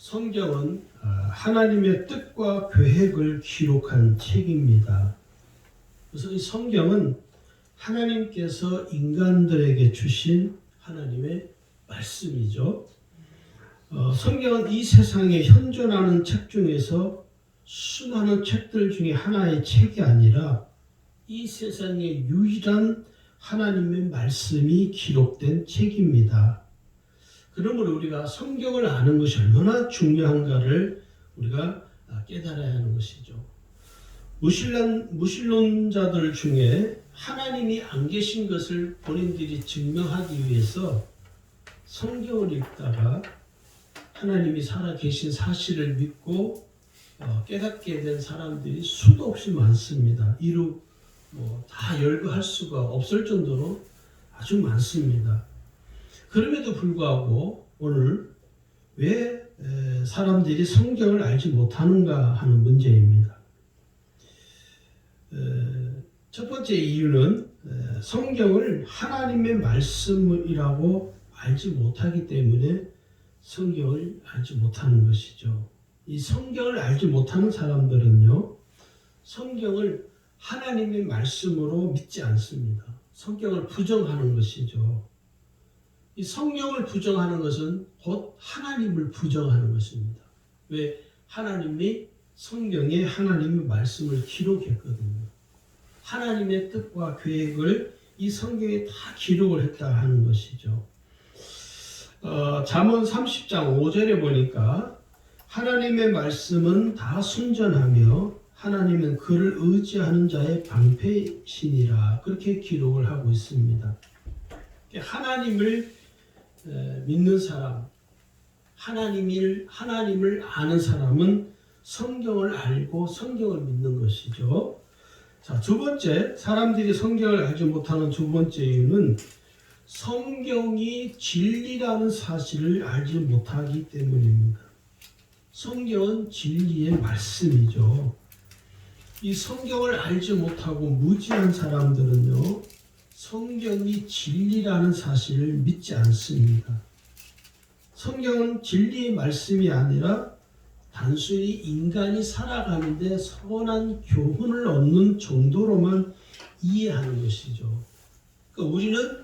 성경은 하나님의 뜻과 계획을 기록한 책입니다. 그래서 이 성경은 하나님께서 인간들에게 주신 하나님의 말씀이죠. 성경은 이 세상에 현존하는 책 중에서 수많은 책들 중에 하나의 책이 아니라 이 세상에 유일한 하나님의 말씀이 기록된 책입니다. 그러므로 우리가 성경을 아는 것이 얼마나 중요한가를 우리가 깨달아야 하는 것이죠. 무신론자들 중에 하나님이 안 계신 것을 본인들이 증명하기 위해서 성경을 읽다가 하나님이 살아계신 사실을 믿고 깨닫게 된 사람들이 수도 없이 많습니다. 이루 다 열거할 수가 없을 정도로 아주 많습니다. 그럼에도 불구하고 오늘 왜 사람들이 성경을 알지 못하는가 하는 문제입니다. 첫 번째 이유는 성경을 하나님의 말씀이라고 알지 못하기 때문에 성경을 알지 못하는 것이죠. 이 성경을 알지 못하는 사람들은요, 성경을 하나님의 말씀으로 믿지 않습니다. 성경을 부정하는 것이죠. 이 성경을 부정하는 것은 곧 하나님을 부정하는 것입니다. 왜? 하나님이 성경에 하나님의 말씀을 기록했거든요. 하나님의 뜻과 계획을 이 성경에 다 기록을 했다 하는 것이죠. 잠언 30장 5절에 보니까 하나님의 말씀은 다 순전하며 하나님은 그를 의지하는 자의 방패신이라 그렇게 기록을 하고 있습니다. 하나님을 믿는 사람, 하나님을 아는 사람은 성경을 알고 성경을 믿는 것이죠. 자, 두 번째, 사람들이 성경을 알지 못하는 두 번째 이유는 성경이 진리라는 사실을 알지 못하기 때문입니다. 성경은 진리의 말씀이죠. 이 성경을 알지 못하고 무지한 사람들은요, 성경이 진리라는 사실을 믿지 않습니다. 성경은 진리의 말씀이 아니라 단순히 인간이 살아가는데 선한 교훈을 얻는 정도로만 이해하는 것이죠. 그러니까 우리는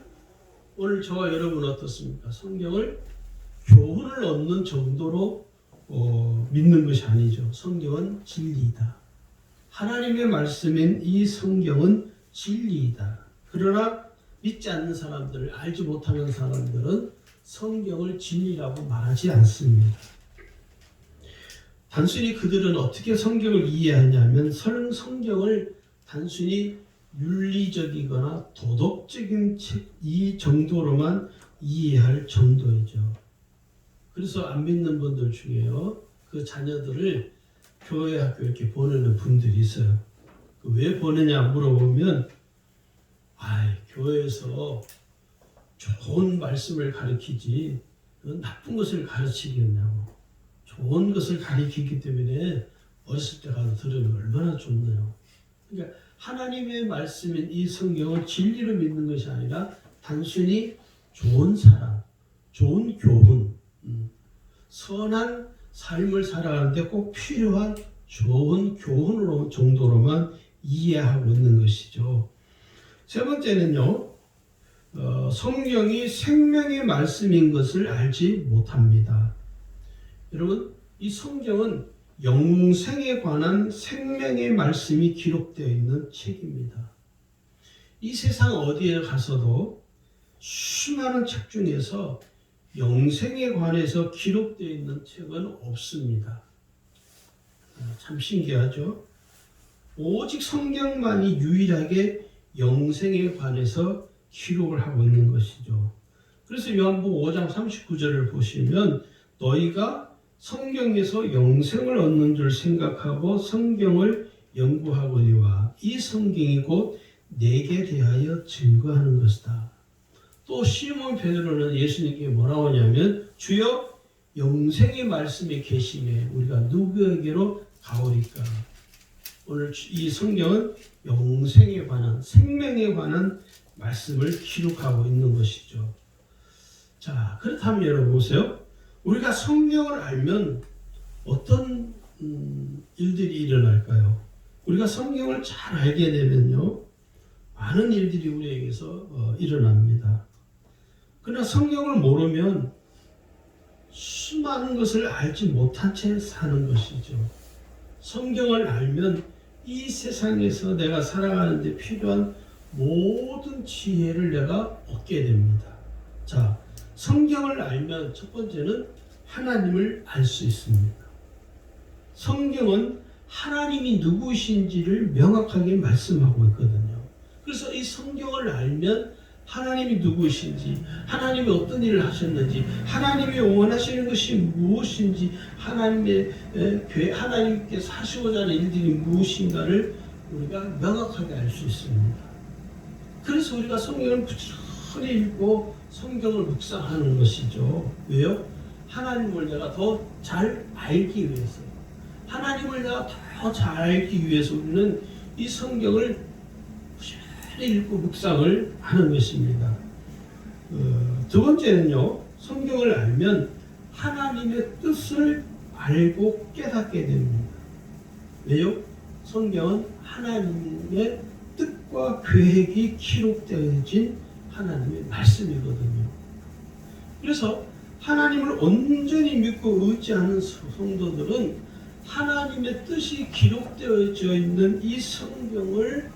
오늘 저와 여러분 어떻습니까? 성경을 교훈을 얻는 정도로 믿는 것이 아니죠. 성경은 진리이다. 하나님의 말씀인 이 성경은 진리이다. 그러나 믿지 않는 사람들, 알지 못하는 사람들은 성경을 진리라고 말하지 않습니다. 단순히 그들은 어떻게 성경을 이해하냐면 성경을 단순히 윤리적이거나 도덕적인 책 이 정도로만 이해할 정도이죠. 그래서 안 믿는 분들 중에요, 그 자녀들을 교회 학교 이렇게 보내는 분들이 있어요. 왜 보내냐 물어보면 교회에서 좋은 말씀을 가르치지 나쁜 것을 가르치겠냐고. 좋은 것을 가르치기 때문에 어렸을 때 가서 들으면 얼마나 좋나요. 그러니까 하나님의 말씀인 이 성경을 진리로 믿는 것이 아니라 단순히 좋은 사람, 좋은 교훈, 선한 삶을 살아가는데 꼭 필요한 좋은 교훈으로 정도로만 이해하고 있는 것이죠. 세 번째는요, 성경이 생명의 말씀인 것을 알지 못합니다. 여러분, 이 성경은 영생에 관한 생명의 말씀이 기록되어 있는 책입니다. 이 세상 어디에 가서도 수많은 책 중에서 영생에 관해서 기록되어 있는 책은 없습니다. 참 신기하죠? 오직 성경만이 유일하게 영생에 관해서 기록을 하고 있는 것이죠. 그래서 요한복음 5장 39절을 보시면 너희가 성경에서 영생을 얻는 줄 생각하고 성경을 연구하거니와 이 성경이 곧 내게 대하여 증거하는 것이다. 또 시몬 베드로는 예수님께 뭐라고 하냐면 주여 영생의 말씀에 계시매 우리가 누구에게로 가오리까. 오늘 이 성경은 영생에 관한, 생명에 관한 말씀을 기록하고 있는 것이죠. 자, 그렇다면 여러분 보세요. 우리가 성경을 알면 어떤 일들이 일어날까요? 우리가 성경을 잘 알게 되면요, 많은 일들이 우리에게서 일어납니다. 그러나 성경을 모르면 수많은 것을 알지 못한 채 사는 것이죠. 성경을 알면 이 세상에서 내가 살아가는 데 필요한 모든 지혜를 내가 얻게 됩니다. 자, 성경을 알면 첫 번째는 하나님을 알 수 있습니다. 성경은 하나님이 누구신지를 명확하게 말씀하고 있거든요. 그래서 이 성경을 알면 하나님이 누구신지, 하나님이 어떤 일을 하셨는지, 하나님이 원하시는 것이 무엇인지, 하나님께서 하시고자 하는 일들이 무엇인가를 우리가 명확하게 알 수 있습니다. 그래서 우리가 성경을 부지런히 읽고 성경을 묵상하는 것이죠. 왜요? 하나님을 내가 더 잘 알기 위해서, 하나님을 내가 더 잘 알기 위해서 우리는 이 성경을 부지런히 읽고 묵상을 하는 것입니다. 두 번째는요, 성경을 알면 하나님의 뜻을 알고 깨닫게 됩니다. 왜요? 성경은 하나님의 뜻과 계획이 기록되어진 하나님의 말씀이거든요. 그래서 하나님을 온전히 믿고 의지하는 성도들은 하나님의 뜻이 기록되어져 있는 이 성경을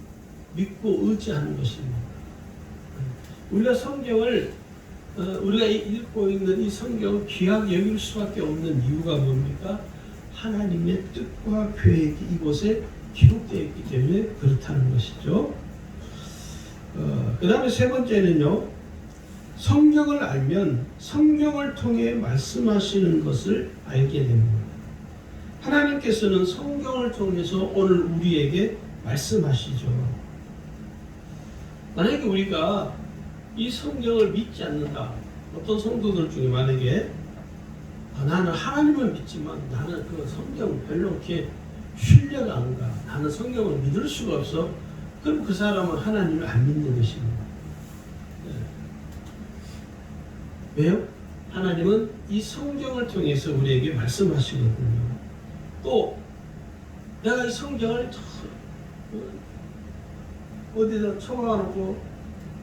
믿고 의지하는 것입니다. 우리가 성경을 우리가 읽고 있는 이 성경을 귀하게 여길 수밖에 없는 이유가 뭡니까? 하나님의 뜻과 계획이 이곳에 기록되어 있기 때문에 그렇다는 것이죠. 그 다음에 세 번째는요, 성경을 알면 성경을 통해 말씀하시는 것을 알게 됩니다. 하나님께서는 성경을 통해서 오늘 우리에게 말씀하시죠. 만약에 우리가 이 성경을 믿지 않는다, 어떤 성도들 중에 만약에 나는 하나님을 믿지만 나는 그 성경 별로 이렇게 신뢰가 안 가, 나는 성경을 믿을 수가 없어, 그럼 그 사람은 하나님을 안 믿는 것입니다. 네. 왜요? 하나님은 이 성경을 통해서 우리에게 말씀하시거든요. 또 내가 이 성경을 어디다 쳐박아놓고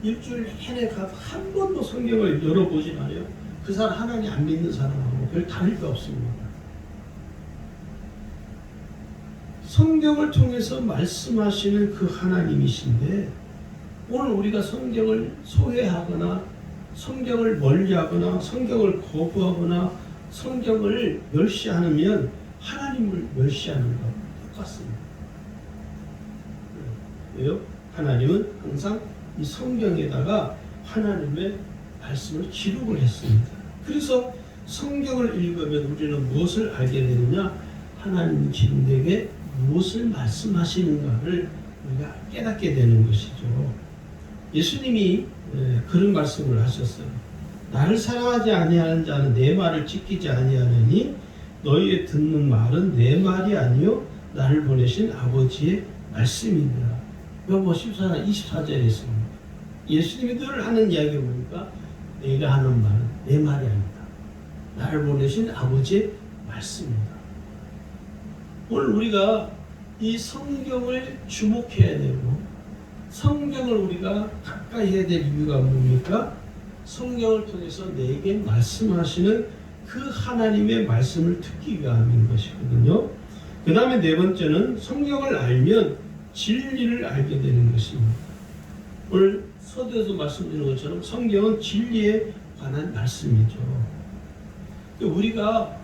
일주일 내내 가서 한 번도 성경을 열어보지 않아요. 그 사람 하나님 안 믿는 사람하고 별 다를 게 없습니다. 성경을 통해서 말씀하시는 그 하나님이신데, 오늘 우리가 성경을 소외하거나 성경을 멀리하거나 성경을 거부하거나 성경을 멸시하면 하나님을 멸시하는 것 똑같습니다. 왜요? 하나님은 항상 이 성경에다가 하나님의 말씀을 기록을 했습니다. 그래서 성경을 읽으면 우리는 무엇을 알게 되느냐? 하나님이 지금 내게 무엇을 말씀하시는가를 우리가 깨닫게 되는 것이죠. 예수님이 그런 말씀을 하셨어요. 나를 사랑하지 아니하는 자는 내 말을 지키지 아니하느니 너희의 듣는 말은 내 말이 아니요 나를 보내신 아버지의 말씀이니라. 요한복음 14장 24절에 있습니다. 예수님이 늘 하는 이야기가 뭡니까? 내가 하는 말은 내 말이 아니다, 나를 보내신 아버지의 말씀입니다. 오늘 우리가 이 성경을 주목해야 되고 성경을 우리가 가까이 해야 될 이유가 뭡니까? 성경을 통해서 내게 말씀하시는 그 하나님의 말씀을 듣기 위함인 것이거든요. 그 다음에 네 번째는 성경을 알면 진리를 알게 되는 것입니다. 오늘 서두에서 말씀드린 것처럼 성경은 진리에 관한 말씀이죠. 우리가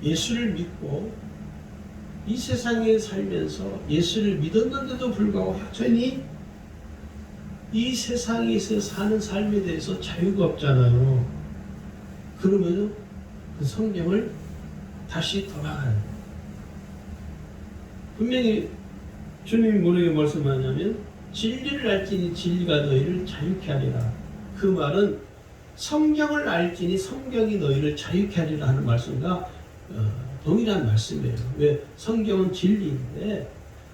예수를 믿고 이 세상에 살면서 예수를 믿었는데도 불구하고 여전히 이 세상에서 사는 삶에 대해서 자유가 없잖아요. 그러면 그 성경을 다시 돌아가요. 분명히 주님이 뭐라고 말씀하냐면 진리를 알지니 진리가 너희를 자유케 하리라. 그 말은 성경을 알지니 성경이 너희를 자유케 하리라 하는 말씀과 동일한 말씀이에요. 왜? 성경은 진리인데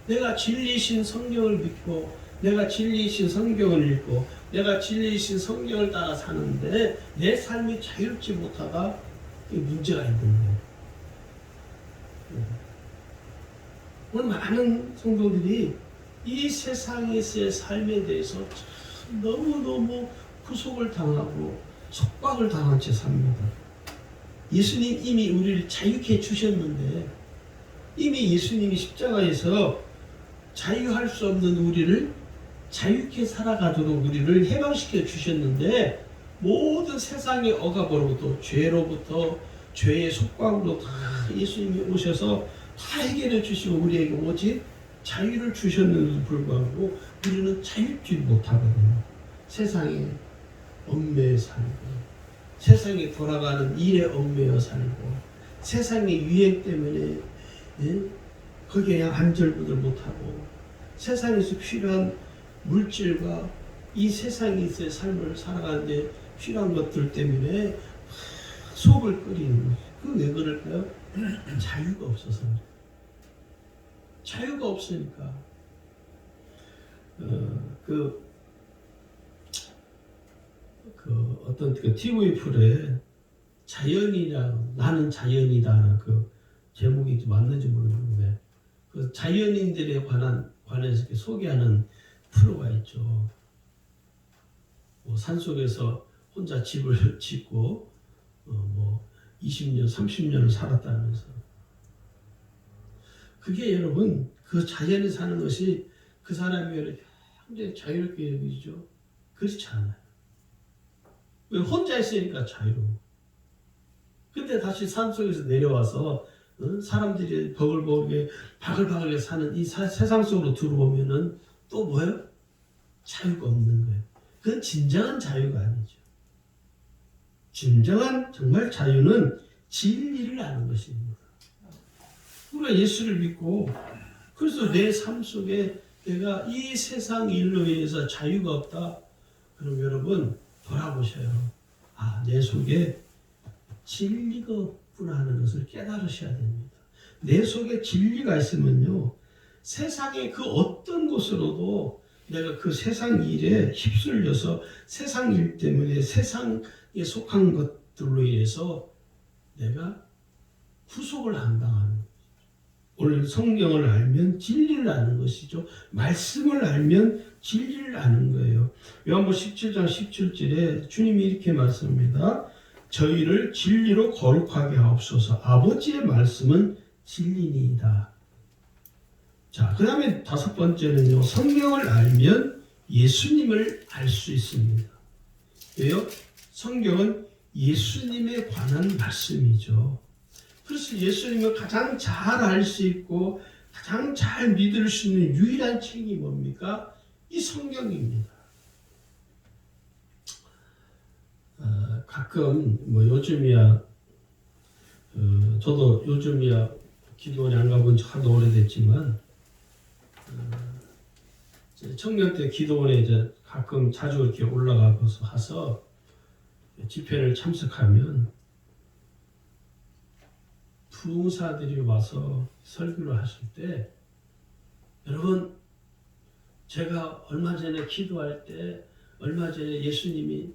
내가 진리이신 성경을 믿고 내가 진리이신 성경을 읽고 내가 진리이신 성경을 따라 사는데 내 삶이 자유롭지 못하다, 그게 문제가 있는 거예요. 오늘 많은 성도들이 이 세상에서의 삶에 대해서 너무너무 구속을 당하고 속박을 당한 채 삽니다. 예수님 이미 우리를 자유케 해주셨는데, 이미 예수님이 십자가에서 자유할 수 없는 우리를 자유케 살아가도록 우리를 해방시켜 주셨는데, 모든 세상의 억압으로부터, 죄로부터, 죄의 속박으로 다 예수님이 오셔서 다 해결해 주시고 우리에게 오직 자유를 주셨는데도 불구하고 우리는 자유지 못하거든요. 세상에 얽매여 살고, 세상에 돌아가는 일에 얽매여 살고, 세상의 유행 때문에 거기에 안절부절 못하고, 세상에서 필요한 물질과 이 세상에서의 삶을 살아가는데 필요한 것들 때문에 속을 끓이는 거죠. 그 왜 그럴까요? 자유가 없어서 그래요. 자유가 없으니까. 어떤 TV 프로에 자연이라, 나는 자연이다는 그 제목이 좀 맞는지 모르겠는데, 그 자연인들에 관해서 이렇게 소개하는 프로가 있죠. 뭐 산속에서 혼자 집을 짓고 20년, 30년을 살았다면서. 그게 여러분, 그 자연에 사는 것이 그 사람이 굉장히 자유롭게 여기죠? 그렇지 않아요. 왜? 혼자 있으니까 자유로워. 근데 다시 산속에서 내려와서 사람들이 버글버글하게 바글바글하게 사는 이 세상 속으로 들어오면은 또 뭐예요? 자유가 없는 거예요. 그건 진정한 자유가 아니죠. 진정한 정말 자유는 진리를 아는 것입니다. 우리가 예수를 믿고, 그래서 내 삶 속에 내가 이 세상 일로 인해서 자유가 없다. 그럼 여러분 돌아보셔요. 아, 내 속에 진리가 없구나 하는 것을 깨달으셔야 됩니다. 내 속에 진리가 있으면요, 세상의 그 어떤 곳으로도 내가 그 세상 일에 휩쓸려서 세상 일 때문에 세상에 속한 것들로 인해서 내가 구속을 안 당하는 거죠. 오늘 성경을 알면 진리를 아는 것이죠. 말씀을 알면 진리를 아는 거예요. 요한복음 17장 17절에 주님이 이렇게 말씀합니다. 저희를 진리로 거룩하게 하옵소서. 아버지의 말씀은 진리니이다. 자, 그 다음에 다섯 번째는요, 성경을 알면 예수님을 알 수 있습니다. 왜요? 성경은 예수님에 관한 말씀이죠. 그래서 예수님을 가장 잘 알 수 있고 가장 잘 믿을 수 있는 유일한 책이 뭡니까? 이 성경입니다. 가끔 요즘이야, 저도 요즘이야 기도원에 안 가본 지 하도 오래됐지만, 청년 때 기도원에 이제 가끔 자주 이렇게 올라가서 집회를 참석하면 부흥사들이 와서 설교를 하실 때, 여러분, 제가 얼마 전에 기도할 때, 얼마 전에 예수님이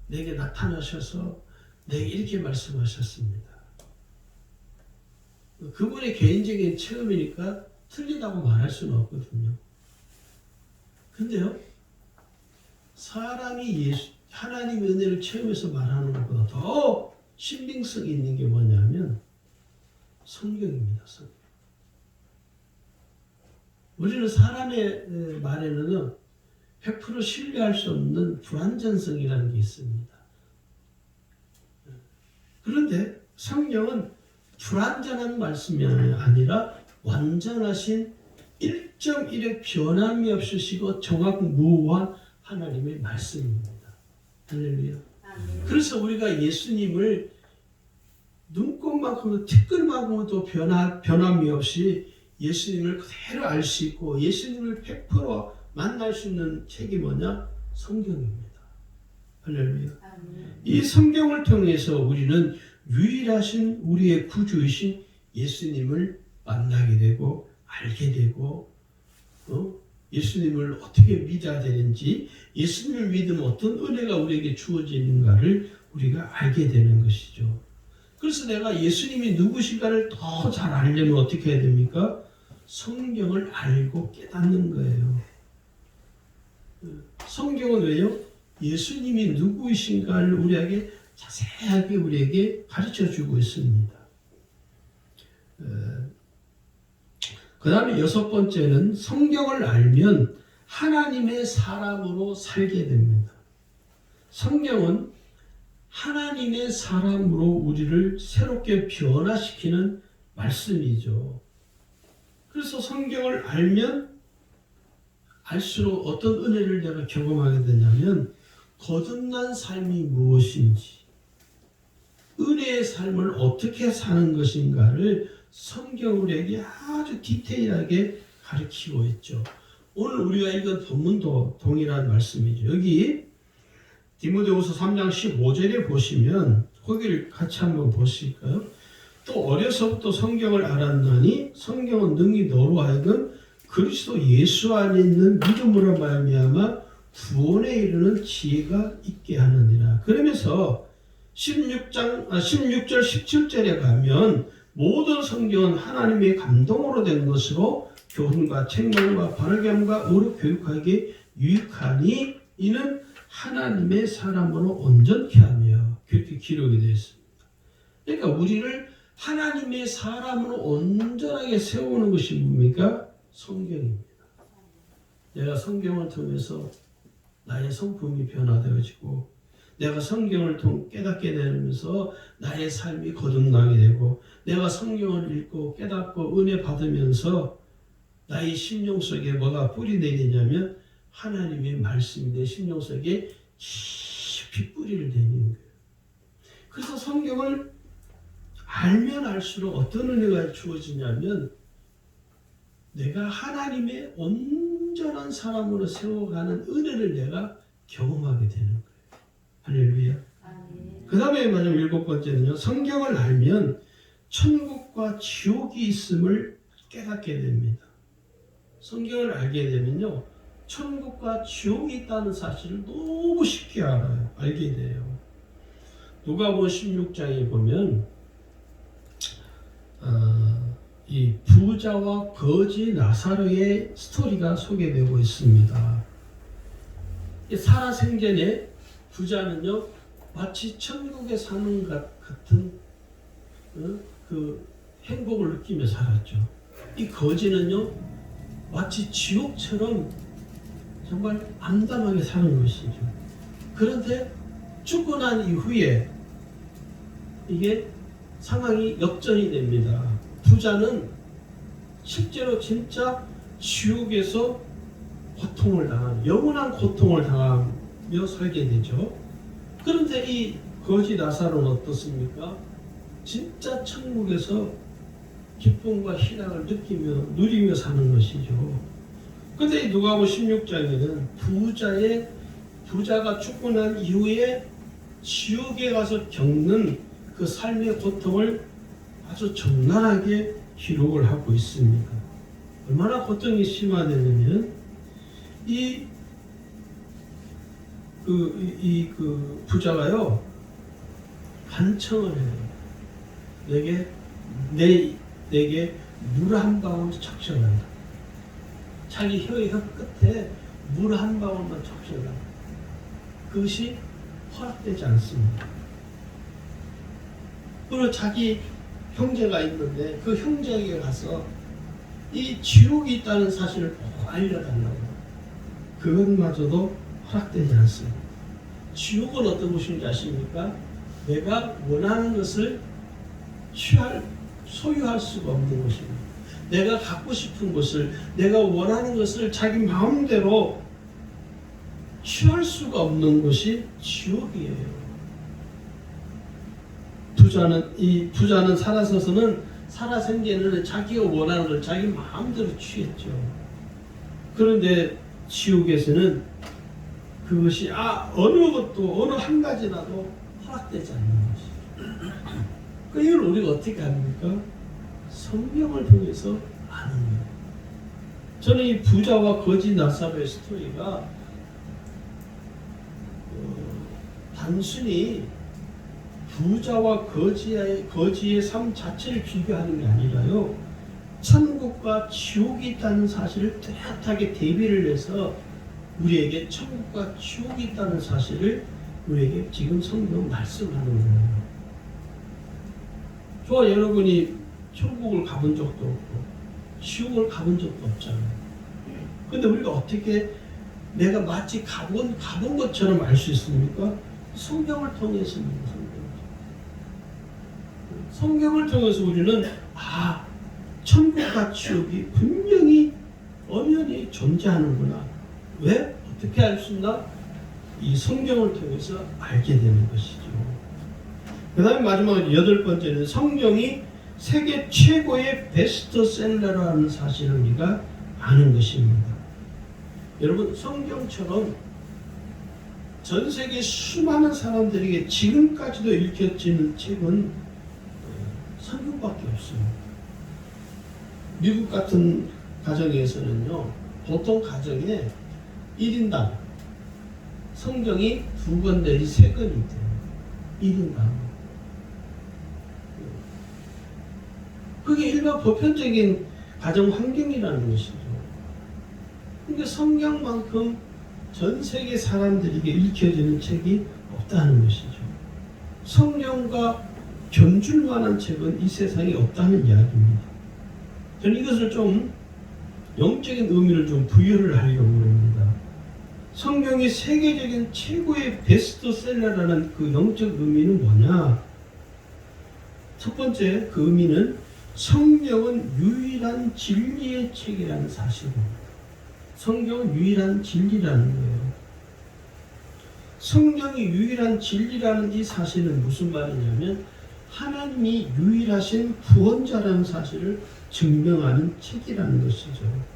내게 나타나셔서 내게 이렇게 말씀하셨습니다. 그분의 개인적인 체험이니까 틀리다고 말할 수는 없거든요. 근데요, 사람이 하나님의 은혜를 체험해서 말하는 것보다 더 신빙성이 있는 게 뭐냐면 성경입니다. 성경. 우리는 사람의 말에는 100% 신뢰할 수 없는 불완전성이라는 게 있습니다. 그런데 성경은 불완전한 말씀이 아니라 완전하신 1.1의 변함이 없으시고 정확무한 하나님의 말씀입니다. 할렐루야. 그래서 우리가 예수님을 눈곱만큼도 티끌만큼도 변함이 없이 예수님을 그대로 알 수 있고 예수님을 100% 만날 수 있는 책이 뭐냐? 성경입니다. 할렐루야. 이 성경을 통해서 우리는 유일하신 우리의 구주이신 예수님을 만나게 되고 알게 되고, 예수님을 어떻게 믿어야 되는지, 예수님을 믿으면 어떤 은혜가 우리에게 주어지는가를 우리가 알게 되는 것이죠. 그래서 내가 예수님이 누구신가를 더 잘 알려면 어떻게 해야 됩니까? 성경을 알고 깨닫는 거예요. 성경은 왜요? 예수님이 누구이신가를 우리에게 자세하게 우리에게 가르쳐 주고 있습니다. 그 다음에 6번째는 성경을 알면 하나님의 사람으로 살게 됩니다. 성경은 하나님의 사람으로 우리를 새롭게 변화시키는 말씀이죠. 그래서 성경을 알면 알수록 어떤 은혜를 내가 경험하게 되냐면 거듭난 삶이 무엇인지, 은혜의 삶을 어떻게 사는 것인가를 성경 우리에게 아주 디테일하게 가르치고 있죠. 오늘 우리가 읽은 본문도 동일한 말씀이죠. 여기 디모데후서 3장 15절에 보시면 거기를 같이 한번 보실까요? 또 어려서부터 성경을 알았나니 성경은 능히 너로 하여금 그리스도 예수 안에 있는 믿음으로 말미암아 구원에 이르는 지혜가 있게 하느니라. 그러면서 16절 17절에 가면 모든 성경은 하나님의 감동으로 된 것으로 교훈과 책망과 바르게 함과 의로 교육하기에 유익하니 이는 하나님의 사람으로 온전케 하며 그렇게 기록이 되어 있습니다. 그러니까 우리를 하나님의 사람으로 온전하게 세우는 것이 뭡니까? 성경입니다. 내가 성경을 통해서 나의 성품이 변화되어지고 내가 성경을 통해 깨닫게 되면서 나의 삶이 거듭나게 되고 내가 성경을 읽고 깨닫고 은혜 받으면서 나의 심령 속에 뭐가 뿌리 내리냐면 하나님의 말씀이 내 심령 속에 깊이 뿌리를 내리는 거예요. 그래서 성경을 알면 알수록 어떤 은혜가 주어지냐면 내가 하나님의 온전한 사람으로 세워가는 은혜를 내가 경험하게 되는 거예요. 할렐루야. 그 다음에 마지막 7번째는요. 성경을 알면 천국과 지옥이 있음을 깨닫게 됩니다. 성경을 알게 되면요. 천국과 지옥이 있다는 사실을 너무 쉽게 알게 돼요. 누가복음 16장에 보면 이 부자와 거지 나사로의 스토리가 소개되고 있습니다. 살아생전에 부자는요 마치 천국에 사는 것 같은 그 행복을 느끼며 살았죠. 이 거지는요 마치 지옥처럼 정말 암담하게 사는 것이죠. 그런데 죽고 난 이후에 이게 상황이 역전이 됩니다. 부자는 실제로 진짜 지옥에서 고통을 당하는 영원한 고통을 당하며 살게 되죠. 그런데 이 거지 나사로는 어떻습니까? 진짜 천국에서 기쁨과 희락을 누리며 사는 것이죠. 그런데 누가복음 16장에는 부자가 죽고 난 이후에 지옥에 가서 겪는 그 삶의 고통을 아주 적나라하게 기록을 하고 있습니다. 얼마나 고통이 심하냐면 그 부자가요 간청을 해요. 내게 물 한 방울 적셔달라. 자기 혀 끝에 물 한 방울만 적셔달라. 그것이 허락되지 않습니다. 그리고 자기 형제가 있는데 그 형제에게 가서 이 지옥이 있다는 사실을 꼭 알려달라고. 그것마저도 허락되지 않습니다. 지옥은 어떤 곳인지 아십니까? 내가 원하는 것을 소유할 수가 없는 것입니다. 내가 갖고 싶은 것을, 내가 원하는 것을 자기 마음대로 취할 수가 없는 것이 지옥이에요. 부자는 살아생전에는 자기가 원하는 걸 자기 마음대로 취했죠. 그런데 지옥에서는 그것이 어느 한 가지라도 허락되지 않는 것이죠. 이걸 우리가 어떻게 합니까? 성경을 통해서 아는 거예요. 저는 이 부자와 거지 나사로의 스토리가 단순히 부자와 거지의 삶 자체를 비교하는 게 아니라요. 천국과 지옥이 있다는 사실을 뚜렷하게 대비를 해서 우리에게 천국과 지옥이 있다는 사실을 우리에게 지금 성경 말씀하는 거예요. 저와 여러분이 천국을 가본 적도 없고 지옥을 가본 적도 없잖아요. 근데 우리가 어떻게 내가 마치 가본 것처럼 알 수 있습니까? 성경을 통해서입니다. 성경을 통해서 우리는 천국과 지옥이 분명히 엄연히 존재하는구나. 왜? 어떻게 알 수 있나? 이 성경을 통해서 알게 되는 것이죠. 그 다음에 마지막 8번째는 성경이 세계 최고의 베스트셀러라는 사실을 우리가 아는 것입니다. 여러분, 성경처럼 전 세계 수많은 사람들에게 지금까지도 읽혀지는 책은 성경밖에 없습니다. 미국 같은 가정에서는요, 보통 가정에 1인당 성경이 2권 내지 3권이 돼요. 1인당. 그게 일반 보편적인 가정 환경이라는 것이죠. 근데 성경만큼 전 세계 사람들에게 읽혀지는 책이 없다는 것이죠. 성경과 견줄 만한 책은 이 세상에 없다는 이야기입니다. 저는 이것을 좀 영적인 의미를 좀 부여를 하려고 합니다. 성경이 세계적인 최고의 베스트셀러라는 그 영적 의미는 뭐냐? 첫 번째 그 의미는 성경은 유일한 진리의 책이라는 사실입니다. 성경은 유일한 진리라는 거예요. 성경이 유일한 진리라는 이 사실은 무슨 말이냐면 하나님이 유일하신 구원자라는 사실을 증명하는 책이라는 것이죠.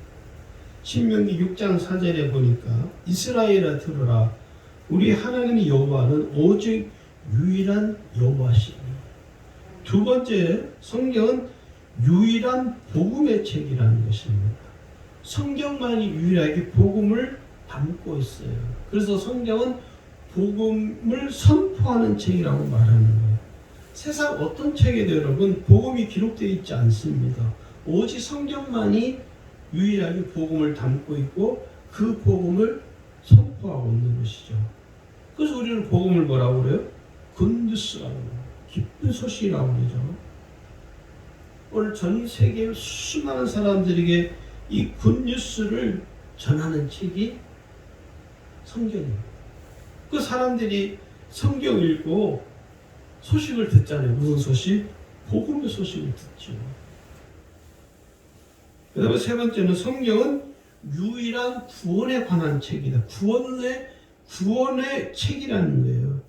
신명기 6장 4절에 보니까 이스라엘아 들으라 우리 하나님 여호와는 오직 유일한 여호와시니. 두 번째, 성경은 유일한 복음의 책이라는 것입니다. 성경만이 유일하게 복음을 담고 있어요. 그래서 성경은 복음을 선포하는 책이라고 말하는 거예요. 세상 어떤 책에도 여러분 복음이 기록되어 있지 않습니다. 오직 성경만이 유일하게 복음을 담고 있고 그 복음을 선포하고 있는 것이죠. 그래서 우리는 복음을 뭐라고 그래요? 굿뉴스라고 그래요. 기쁜 소식이라고 그러죠. 오늘 전 세계 수많은 사람들에게 이 굿뉴스를 전하는 책이 성경입니다. 그 사람들이 성경 읽고 소식을 듣잖아요. 무슨 소식? 복음의 소식을 듣죠. 그 다음에 세 번째는 성경은 유일한 구원에 관한 책이다. 구원의 책이라는 거예요.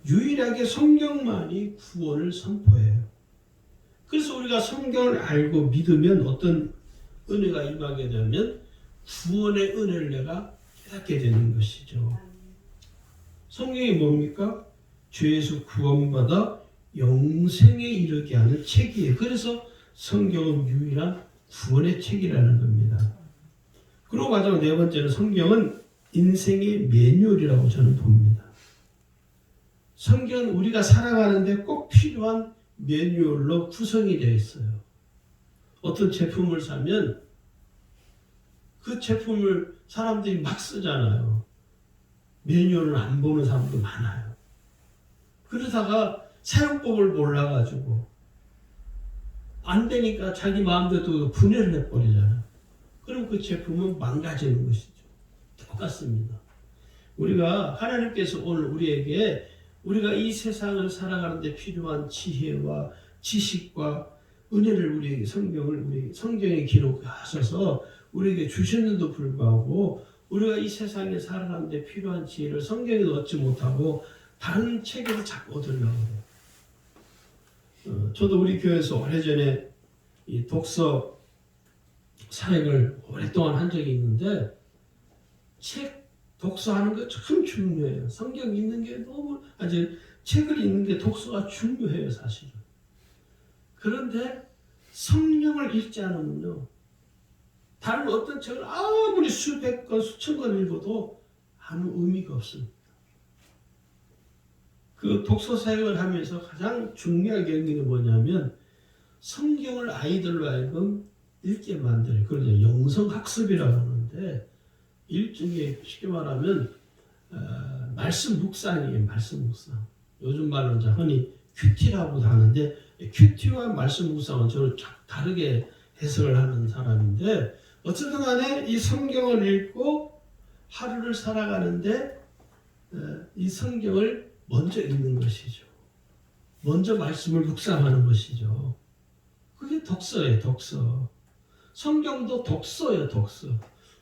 유일하게 성경만이 구원을 선포해요. 그래서 우리가 성경을 알고 믿으면 어떤 은혜가 임하게 되면 구원의 은혜를 내가 깨닫게 되는 것이죠. 성경이 뭡니까? 죄에서 구원받아 영생에 이르게 하는 책이에요. 그래서 성경은 유일한 구원의 책이라는 겁니다. 그리고 마지막 네 번째는 성경은 인생의 매뉴얼이라고 저는 봅니다. 성경은 우리가 살아가는데 꼭 필요한 매뉴얼로 구성이 되어 있어요. 어떤 제품을 사면 그 제품을 사람들이 막 쓰잖아요. 매뉴얼을 안 보는 사람도 많아요. 그러다가 사용법을 몰라가지고 안 되니까 자기 마음대로 분해를 해버리잖아요. 그럼 그 제품은 망가지는 것이죠. 똑같습니다. 우리가 하나님께서 오늘 우리에게 우리가 이 세상을 살아가는데 필요한 지혜와 지식과 은혜를 우리에게 성경에 기록하셔서 우리에게 주셨는데도 불구하고 우리가 이 세상에 살아가는데 필요한 지혜를 성경에도 얻지 못하고 다른 책에서 자꾸 얻으려고 해요. 저도 우리 교회에서 오래전에 이 독서 사역을 오랫동안 한 적이 있는데 책 독서하는 거 참 중요해요. 성경 읽는 게 너무 책을 읽는 게 독서가 중요해요, 사실은. 그런데 성경을 읽지 않으면요, 다른 어떤 책을 아무리 수백 권, 수천 권 읽어도 아무 의미가 없습니다. 그 독서 사역을 하면서 가장 중요하게 여기는 게 뭐냐면 성경을 아이들로 하여금 읽게 만들어요. 그걸 영성학습이라고 하는데 일종의 쉽게 말하면 말씀 묵상이에요. 말씀 묵상. 요즘 말로 이제 흔히 큐티라고도 하는데 큐티와 말씀 묵상은 저를 다르게 해석을 하는 사람인데 어쨌든 간에 이 성경을 읽고 하루를 살아가는데 이 성경을 먼저 읽는 것이죠. 먼저 말씀을 묵상하는 것이죠. 그게 독서예요. 독서. 성경도 독서예요. 독서.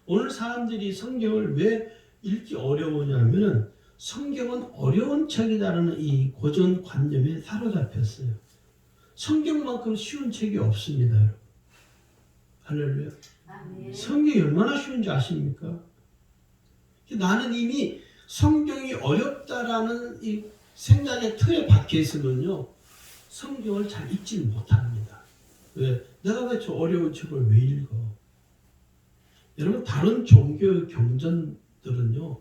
오늘 사람들이 성경을 왜 읽기 어려우냐면 성경은 어려운 책이라는 이 고정관념에 사로잡혔어요. 성경만큼 쉬운 책이 없습니다. 여러분. 할렐루야. 성경이 얼마나 쉬운지 아십니까? 나는 이미 성경이 어렵다라는 이 생각의 틀에 박혀 있으면요, 성경을 잘 읽지는 못합니다. 왜? 내가 왜 저 어려운 책을 왜 읽어? 여러분, 다른 종교의 경전들은요,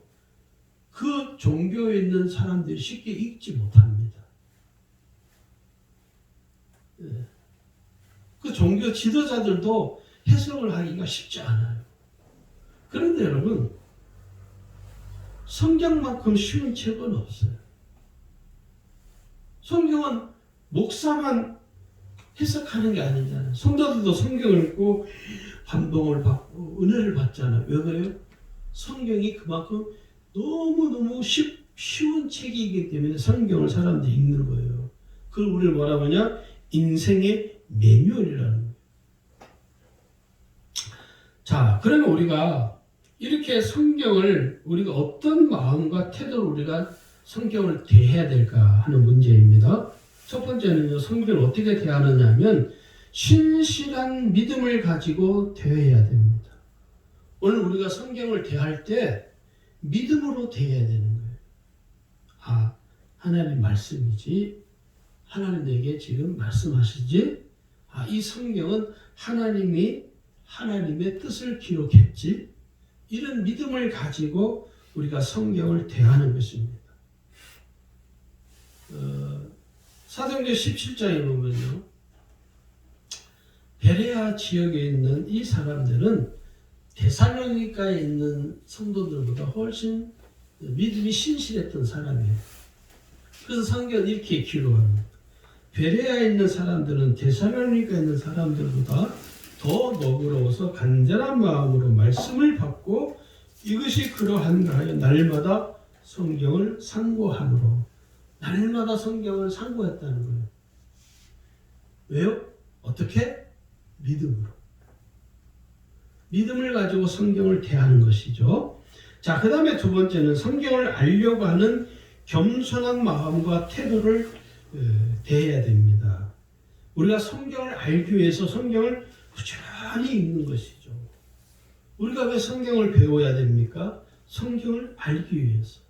그 종교에 있는 사람들이 쉽게 읽지 못합니다. 그 종교 지도자들도 해석을 하기가 쉽지 않아요. 그런데 여러분, 성경만큼 쉬운 책은 없어요. 성경은 목사만 해석하는 게 아니잖아요. 성도들도 성경을 읽고 감동을 받고 은혜를 받잖아요. 왜 그래요? 성경이 그만큼 너무너무 쉬운 책이기 때문에 성경을 사람들이 읽는 거예요. 그걸 우리는 뭐라고 하냐? 인생의 매뉴얼이라는 거예요. 자, 그러면 우리가 이렇게 성경을 우리가 어떤 마음과 태도로 우리가 성경을 대해야 될까 하는 문제입니다. 첫 번째는요, 성경을 어떻게 대하느냐 하면 신실한 믿음을 가지고 대해야 됩니다. 오늘 우리가 성경을 대할 때 믿음으로 대해야 되는 거예요. 아, 하나님 말씀이지. 하나님 내게 지금 말씀하시지. 아, 이 성경은 하나님의 뜻을 기록했지. 이런 믿음을 가지고 우리가 성경을 대하는 것입니다. 사도행전 17장에 보면요, 베레아 지역에 있는 이 사람들은 데살로니가에 있는 성도들보다 훨씬 믿음이 신실했던 사람이에요. 그래서 성경은 이렇게 기록합니다. 베레아에 있는 사람들은 데살로니가에 있는 사람들보다 더 너그러워서 간절한 마음으로 말씀을 받고 이것이 그러한가 하여 날마다 성경을 상고함으로, 날마다 성경을 상고했다는 거예요. 왜요? 어떻게? 믿음으로. 믿음을 가지고 성경을 대하는 것이죠. 자, 그 다음에 두 번째는 성경을 알려고 하는 겸손한 마음과 태도를 대해야 됩니다. 우리가 성경을 알기 위해서 성경을 꾸준히 읽는 것이죠. 우리가 왜 성경을 배워야 됩니까? 성경을 알기 위해서.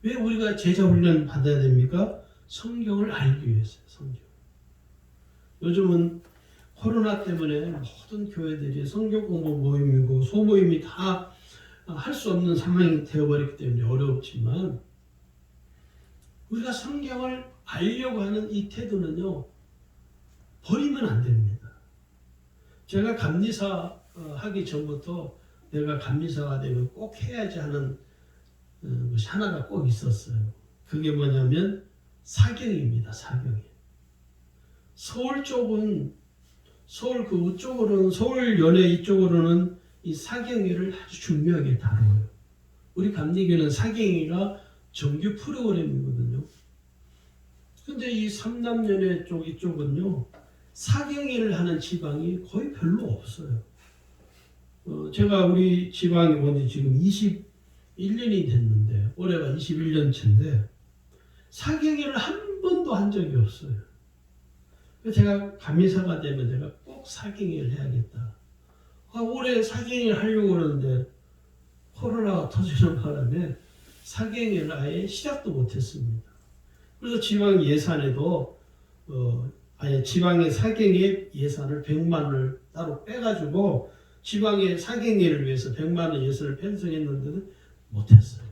왜 우리가 제자 훈련 받아야 됩니까? 성경을 알기 위해서요. 성경. 요즘은 코로나 때문에 모든 교회들이 성경 공부 모임이고 소모임이 다 할 수 없는 상황이 되어버렸기 때문에 어렵지만 우리가 성경을 알려고 하는 이 태도는요, 버리면 안 됩니다. 제가 감리사 하기 전부터 내가 감리사가 되면 꼭 해야지 하는 것이 하나가 꼭 있었어요. 그게 뭐냐면 사경입니다. 사경이. 서울 쪽은 서울 그 쪽으로는 서울 연예 이쪽으로는 이 사경위를 아주 중요하게 다뤄요. 우리 감리교는 사경위가 정규 프로그램이거든요. 근데 이 삼남연예 쪽 이쪽은요, 사경위를 하는 지방이 거의 별로 없어요. 제가 우리 지방에 온 지 지금 21년이 됐는데 올해가 21년 차인데 사경위를 한 번도 한 적이 없어요. 제가 감리사가 되면 내가 꼭 사경위를 해야겠다. 올해 사경위를 하려고 그러는데 코로나가 터지는 바람에 사경위를 아예 시작도 못했습니다. 그래서 지방 예산에도 아예 지방의 사경위 예산을 100만 원을 따로 빼가지고 지방의 사경위를 위해서 100만 원 예산을 편성했는데도 못했어요.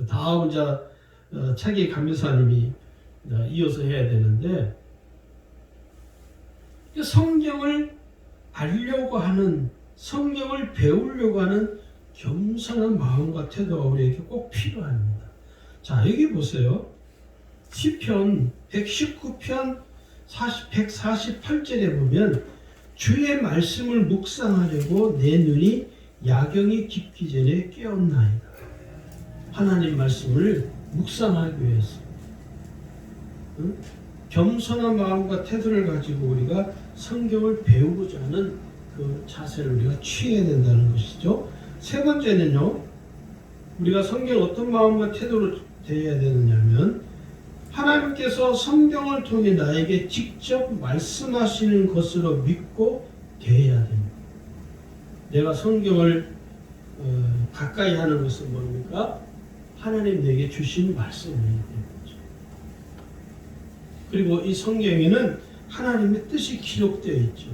다음 차기 강교사님이 이어서 해야 되는데, 성경을 알려고 하는, 성경을 배우려고 하는 겸손한 마음과 태도가 우리에게 꼭 필요합니다. 자, 여기 보세요. 시편 119편 148절에 보면 주의 말씀을 묵상하려고 내 눈이 야경이 깊기 전에 깨었나이다. 하나님 말씀을 묵상하기 위해서 겸손한 마음과 태도를 가지고 우리가 성경을 배우고자 하는 그 자세를 우리가 취해야 된다는 것이죠. 세 번째는요, 우리가 성경을 어떤 마음과 태도로 대해야 되느냐면, 하나님께서 성경을 통해 나에게 직접 말씀하시는 것으로 믿고 대해야 됩니다. 내가 성경을 가까이 하는 것은 뭡니까? 하나님 내게 주신 말씀이기 때문이죠. 그리고 이 성경에는 하나님의 뜻이 기록되어 있죠.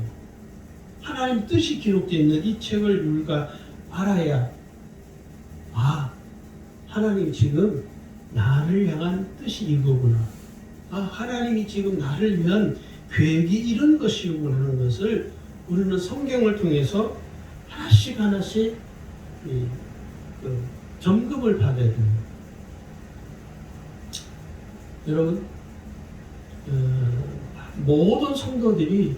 하나님 뜻이 기록되어 있는 이 책을 우리가 알아야, 하나님 지금 나를 향한 뜻이 이거구나. 하나님이 지금 나를 위한 계획이 이런 것이구나 하는 것을 우리는 성경을 통해서 하나씩 점검을 받아야 됩니다. 여러분, 모든 성도들이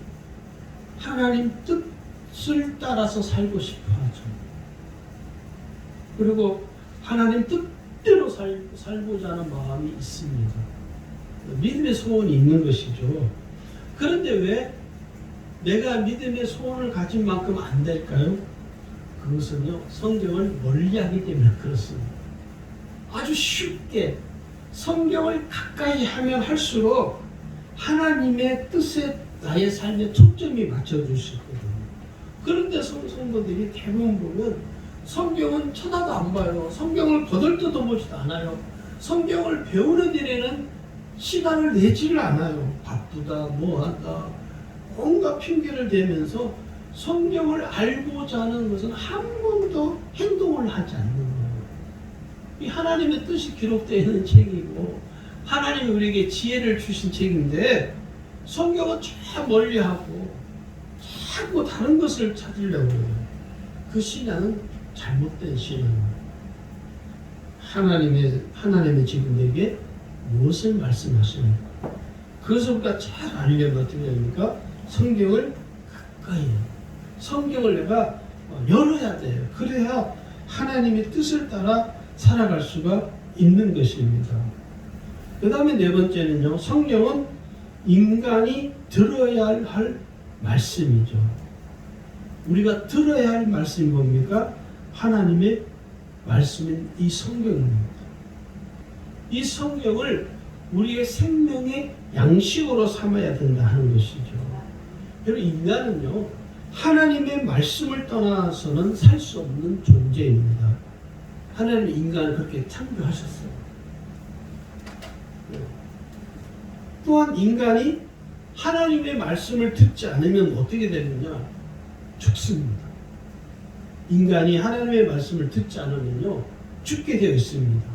하나님 뜻을 따라서 살고 싶어 하죠. 그리고 하나님 뜻대로 살고자 하는 마음이 있습니다. 믿음의 소원이 있는 것이죠. 그런데 왜 내가 믿음의 소원을 가진 만큼 안 될까요? 그것은요, 성경을 멀리하기 때문에 그렇습니다. 아주 쉽게 성경을 가까이 하면 할수록 하나님의 뜻에 나의 삶에 초점이 맞춰주실 거거든요. 그런데 성도들이 대부분 보면 성경은 쳐다도 안 봐요. 성경을 거들떠도 보지도 않아요. 성경을 배우는 일에는 시간을 내지를 않아요. 바쁘다, 뭐한다, 온갖 핑계를 대면서 성경을 알고자 하는 것은 한 번도 행동을 하지 않는 거예요. 이 하나님의 뜻이 기록되어 있는 책이고 하나님이 우리에게 지혜를 주신 책인데, 성경은 참 멀리하고 자꾸 다른 것을 찾으려고 해요. 그 신앙은 잘못된 신앙입니다. 하나님이 지금 내게 무엇을 말씀하시는가? 그것을 우리가 잘 알려면 어떻게 됩니까? 성경을 가까이 해요. 성경을 내가 열어야 돼요. 그래야 하나님의 뜻을 따라 살아갈 수가 있는 것입니다. 그 다음에 네 번째는요, 성경은 인간이 들어야 할 말씀이죠. 우리가 들어야 할 말씀이 뭡니까? 하나님의 말씀인 이 성경입니다. 이 성경을 우리의 생명의 양식으로 삼아야 된다 하는 것이죠. 여러분, 인간은요, 하나님의 말씀을 떠나서는 살 수 없는 존재입니다. 하나님이 인간을 그렇게 창조하셨어요. 또한 인간이 하나님의 말씀을 듣지 않으면 어떻게 되느냐? 죽습니다. 인간이 하나님의 말씀을 듣지 않으면요, 죽게 되어 있습니다.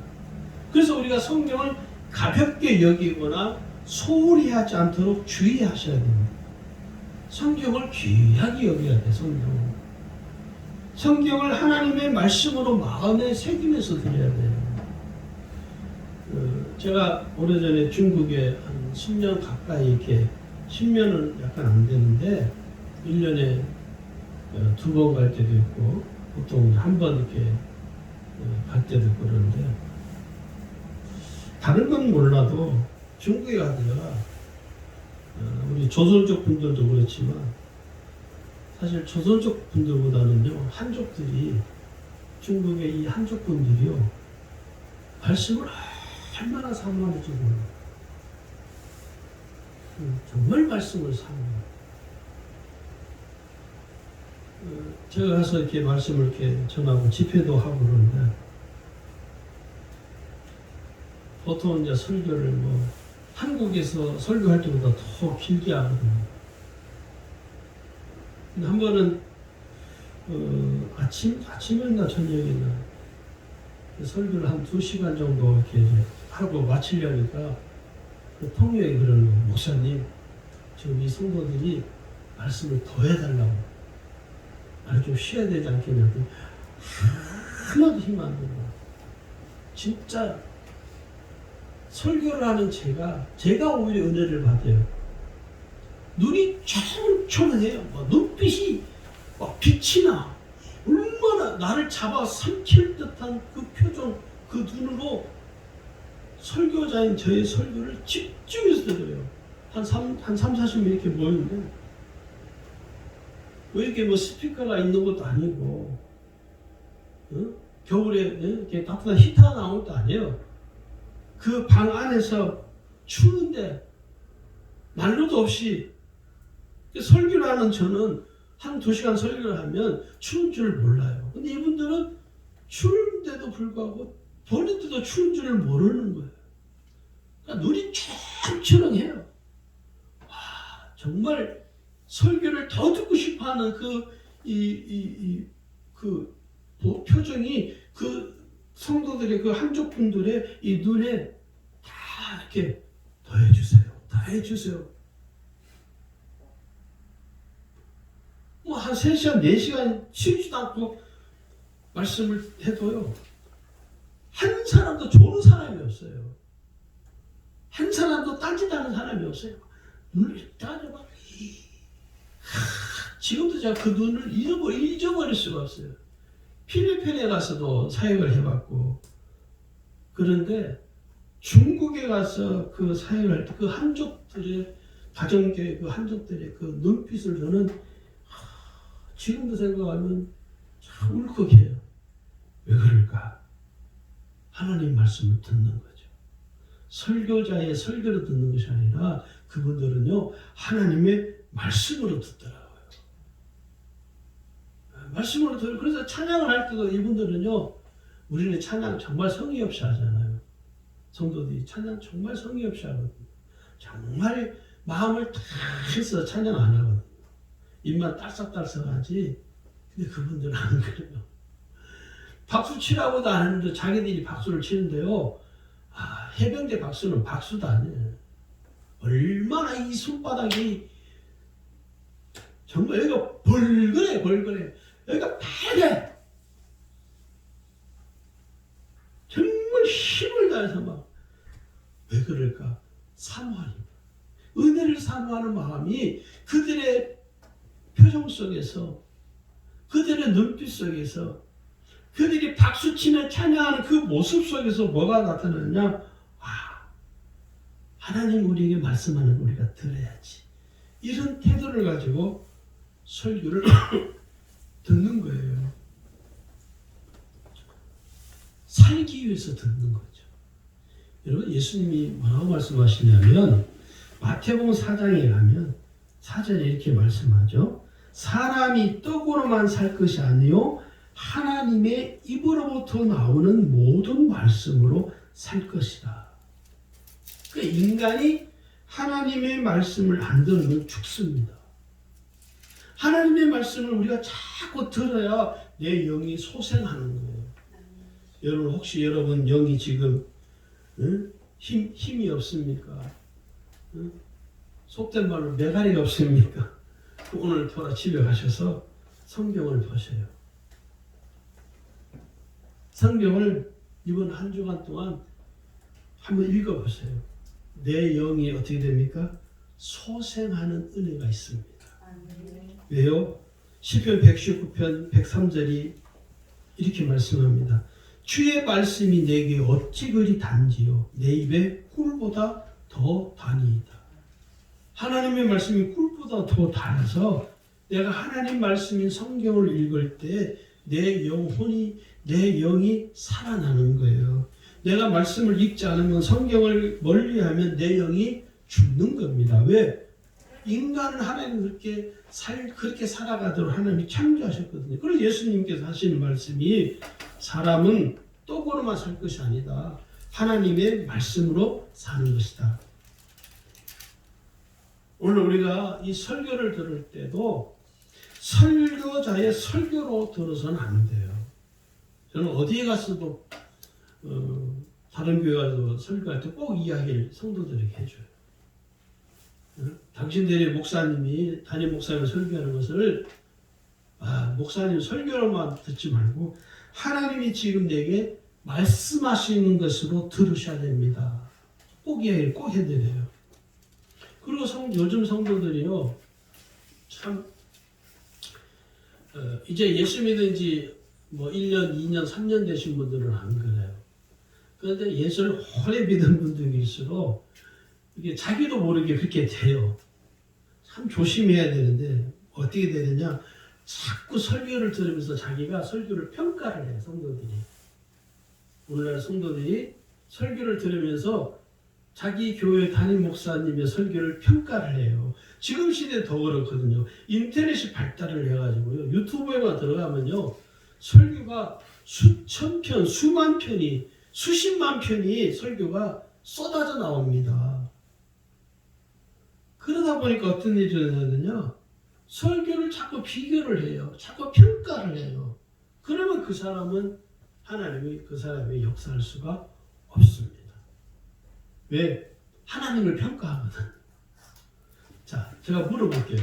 그래서 우리가 성경을 가볍게 여기거나 소홀히 하지 않도록 주의하셔야 됩니다. 성경을 귀하게 여겨야 돼. 성경을 하나님의 말씀으로 마음에 새기면서 드려야 돼요. 제가 오래전에 중국에 한 10년 가까이 이렇게, 10년은 약간 안 되는데 1년에 2번 갈 때도 있고 보통 한 번 이렇게 갈 때도 있고 그러는데, 다른 건 몰라도 중국에 가다가 우리 조선족 분들도 그렇지만 사실 조선족 분들보다는요, 한족들이, 중국의 이 한족 분들이요, 말씀을 얼마나 사모하는지 몰라요. 정말 말씀을 사모해요. 제가 가서 이렇게 말씀을 이렇게 전하고 집회도 하고 그러는데, 보통 이제 설교를 한국에서 설교할 때보다 더 길게 하거든요. 근데 한 번은 아침이었나 저녁이었나 설교를 한 2시간 정도 이렇게 하고 마치려니까 그 통역이 그러는 거예요. 목사님, 지금 이 성도들이 말씀을 더 해달라고. 아니, 좀 쉬어야 되지 않겠냐고. 하나도 힘 안 들고. 진짜 설교를 하는 제가 오히려 은혜를 받아요. 눈이 초롱초롱해요. 눈빛이 막 빛이 나. 얼마나 나를 잡아 삼킬 듯한 그 표정, 그 눈으로 설교자인 저의 설교를 집중해서 들어요. 한 40명 이렇게 모이는데, 왜 이렇게 뭐 스피커가 있는 것도 아니고, 겨울에 이렇게 따뜻한 히터가 나온 것도 아니에요. 그 방 안에서 추운데, 난로도 없이, 설교를 하는 저는 한 2시간 설교를 하면 추운 줄 몰라요. 근데 이분들은 추운데도 불구하고 본인들도 추운 줄을 모르는 거예요. 그러니까 눈이 초롱초롱해요. 와, 정말 설교를 더 듣고 싶어하는 그 표정이 그 성도들의 그 한쪽 분들의 이 눈에 다 이렇게 더 해주세요. 다 해주세요. 뭐 한 3시간, 4시간 쉬지도 않고 말씀을 해도요. 한 사람도 좋은 사람이 없어요. 한 사람도 딴짓하는 사람이 없어요. 눈을 따져봐. 지금도 제가 그 눈을 잊어버릴 수가 없어요. 필리핀에 가서도 사역을 해봤고, 그런데 중국에 가서 그 사역을 할 때 그 한족들의 가정교회 그 한족들의 그 눈빛을 저는 지금도 생각하면 참 울컥해요. 왜 그럴까? 하나님 말씀을 듣는 거죠. 설교자의 설교를 듣는 것이 아니라 그분들은요, 하나님의 말씀으로 듣더라고요. 말씀으로 듣고, 그래서 찬양을 할 때도 이분들은요, 우리는 찬양 정말 성의 없이 하잖아요. 성도들이 찬양 정말 성의 없이 하거든요. 정말 마음을 다 해서 찬양 안 하거든요. 입만 딸싹딸싹하지. 근데 그분들은 안 그래요. 박수 치라고도 안 하는데 자기들이 박수를 치는데요. 해병대 박수는 박수도 아니에요. 얼마나 이 손바닥이 정말 여기가 벌거래. 여기가 빨개. 정말 힘을 다해서 막. 왜 그럴까? 사모하니까. 은혜를 사모하는 마음이 그들의 표정 속에서, 그들의 눈빛 속에서, 그들이 박수치며 찬양하는 그 모습 속에서 뭐가 나타나느냐? 하나님 우리에게 말씀하는 우리가 들어야지. 이런 태도를 가지고 설교를 듣는 거예요. 살기 위해서 듣는 거죠. 여러분, 예수님이 뭐라고 말씀하시냐면 마태복음 4장에 가면 4절에 이렇게 말씀하죠. 사람이 떡으로만 살 것이 아니요 하나님의 입으로부터 나오는 모든 말씀으로 살 것이다. 그러니까 인간이 하나님의 말씀을 안 들으면 죽습니다. 하나님의 말씀을 우리가 자꾸 들어야 내 영이 소생하는 거예요. 여러분, 혹시 여러분 영이 지금 힘이 없습니까? 속된 말로 메가리가 없습니까? 오늘 돌아 집에 가셔서 성경을 보세요. 성경을 이번 한 주간 동안 한번 읽어보세요. 내 영이 어떻게 됩니까? 소생하는 은혜가 있습니다. 왜요? 시편 119편 103절이 이렇게 말씀합니다. 주의 말씀이 내게 어찌 그리 단지요 내 입에 꿀보다 더 다니이다. 하나님의 말씀이 꿀보다 더 달아서 내가 하나님 말씀인 성경을 읽을 때 내 영혼이, 내 영이 살아나는 거예요. 내가 말씀을 읽지 않으면, 성경을 멀리하면 내 영이 죽는 겁니다. 왜? 인간은 하나님 그렇게 살아가도록 하나님이 창조하셨거든요. 그래서 예수님께서 하시는 말씀이 사람은 떡으로만 살 것이 아니다. 하나님의 말씀으로 사는 것이다. 오늘 우리가 이 설교를 들을 때도 설교자의 설교로 들어서는 안 돼요. 저는 어디에 가서도 다른 교회 가서 설교할 때 꼭 이야기를 성도들에게 해줘요. 당신들의 목사님이 담임 목사님이 설교하는 것을 목사님 설교로만 듣지 말고 하나님이 지금 내게 말씀하시는 것으로 들으셔야 됩니다. 꼭 이야기를 꼭 해드려요. 그리고 요즘 성도들이요 참 이제 예수 믿은 지 뭐 1년, 2년, 3년 되신 분들은 안 그래요. 그런데 예수를 오래 믿은 분들일수록 이게 자기도 모르게 그렇게 돼요. 참 조심해야 되는데 어떻게 되느냐? 자꾸 설교를 들으면서 자기가 설교를 평가를 해요. 성도들이. 오늘날 성도들이 설교를 들으면서 자기 교회 담임 목사님의 설교를 평가를 해요. 지금 시대에 더 그렇거든요. 인터넷이 발달을 해가지고요. 유튜브에만 들어가면요. 설교가 수천 편, 수만 편이, 수십만 편이 설교가 쏟아져 나옵니다. 그러다 보니까 어떤 일이 일어나느냐? 설교를 자꾸 비교를 해요. 자꾸 평가를 해요. 그러면 그 사람은 하나님이 그 사람의 역사할 수가 없습니다. 왜? 하나님을 평가하거든. 자, 제가 물어볼게요.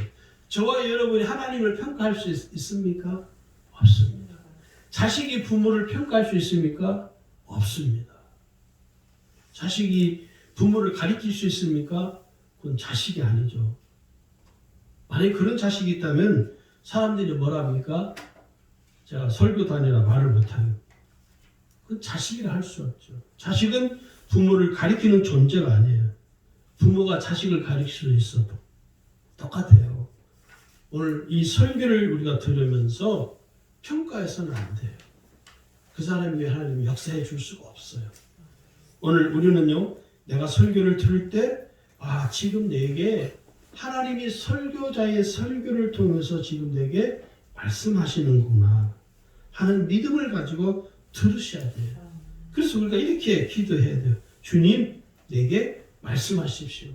저와 여러분이 하나님을 평가할 수 있습니까? 없습니다. 자식이 부모를 평가할 수 있습니까? 없습니다. 자식이 부모를 가리킬 수 있습니까? 그건 자식이 아니죠. 만약에 그런 자식이 있다면 사람들이 뭐라 합니까? 제가 설교 다니라 말을 못해요. 그건 자식이라 할 수 없죠. 자식은 부모를 가리키는 존재가 아니에요. 부모가 자식을 가리킬 수 있어도 똑같아요. 오늘 이 설교를 우리가 들으면서 평가해서는 안 돼요. 그 사람이 위해 하나님이 역사해 줄 수가 없어요. 오늘 우리는요, 내가 설교를 들을 때, 지금 내게 하나님이 설교자의 설교를 통해서 지금 내게 말씀하시는구나 하는 믿음을 가지고 들으셔야 돼요. 그래서 우리가 이렇게 기도해야 돼요. 주님, 내게 말씀하십시오.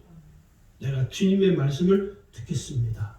내가 주님의 말씀을 듣겠습니다.